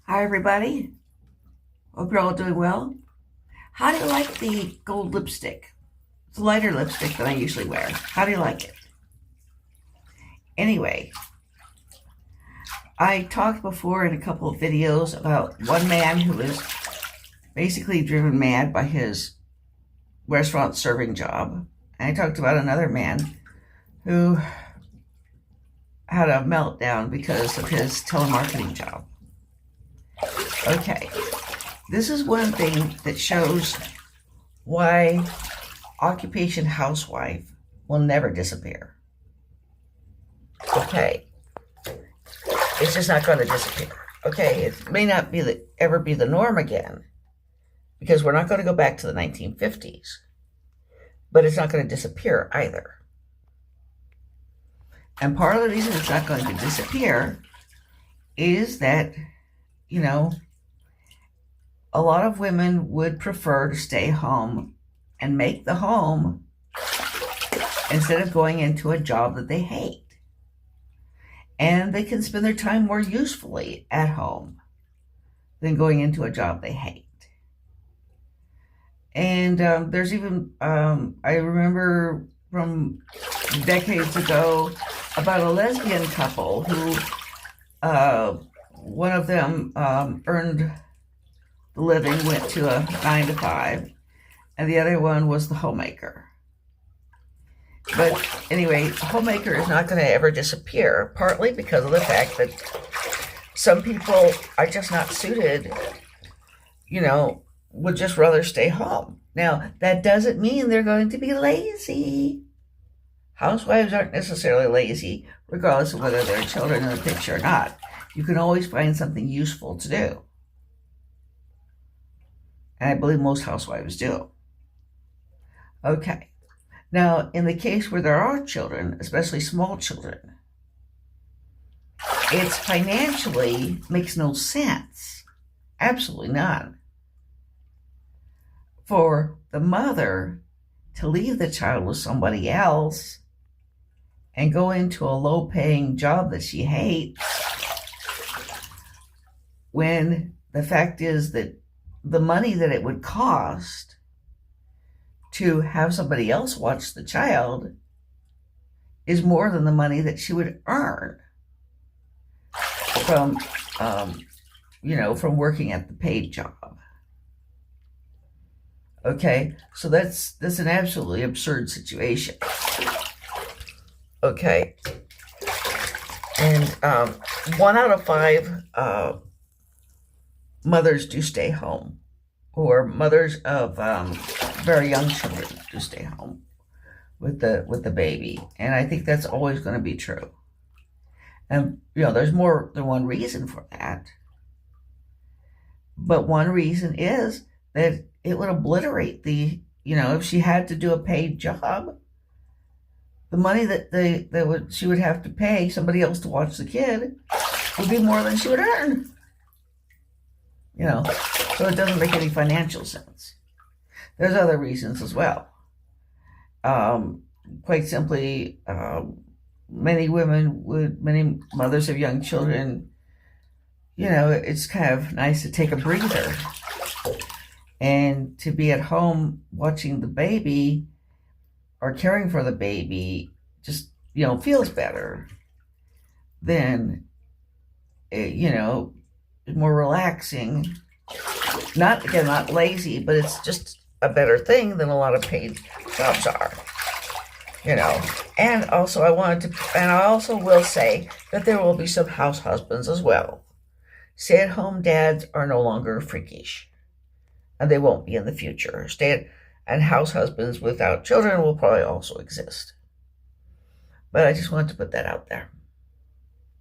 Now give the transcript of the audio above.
Hi, everybody. Hope you're all doing well. How do you like the gold lipstick? It's a lighter lipstick than I usually wear. How do you like it? Anyway, I talked before in a couple of videos about one man who was basically driven mad by his restaurant serving job. And I talked about another man who had a meltdown because of his telemarketing job. Okay, this is one thing that shows why occupation housewife will never disappear. Okay, it's just not going to disappear. Okay, it may not be ever be the norm again because we're not going to go back to the 1950s, but it's not going to disappear either. And part of the reason it's not going to disappear is that, a lot of women would prefer to stay home and make the home instead of going into a job that they hate. And they can spend their time more usefully at home than going into a job they hate. And there's even, I remember from decades ago about a lesbian couple who, one of them earned the living, went to a 9 to 5, and the other one was the homemaker. But anyway, the homemaker is not going to ever disappear, partly because of the fact that some people are just not suited, would just rather stay home. Now, that doesn't mean they're going to be lazy. Housewives aren't necessarily lazy, regardless of whether there are children in the picture or not. You can always find something useful to do. And I believe most housewives do. Okay. Now, in the case where there are children, especially small children, it's financially makes no sense. Absolutely none. For the mother to leave the child with somebody else and go into a low-paying job that she hates, when the fact is that the money that it would cost to have somebody else watch the child is more than the money that she would earn from, from working at the paid job. Okay, so that's an absolutely absurd situation. Okay, and 1 out of 5 mothers do stay home, or mothers of very young children do stay home with the baby, and I think that's always going to be true. And there's more than one reason for that, but one reason is that it would obliterate if she had to do a paid job, the money that she would have to pay somebody else to watch the kid would be more than she would earn. So it doesn't make any financial sense. There's other reasons as well. Quite simply, many mothers of young children, it's kind of nice to take a breather and to be at home watching the baby or caring for the baby just, feels better than, more relaxing. Not lazy, but it's just a better thing than a lot of paid jobs are. And also I also will say that there will be some house husbands as well. Stay-at-home dads are no longer freakish, and they won't be in the future. And house husbands without children will probably also exist. But I just wanted to put that out there.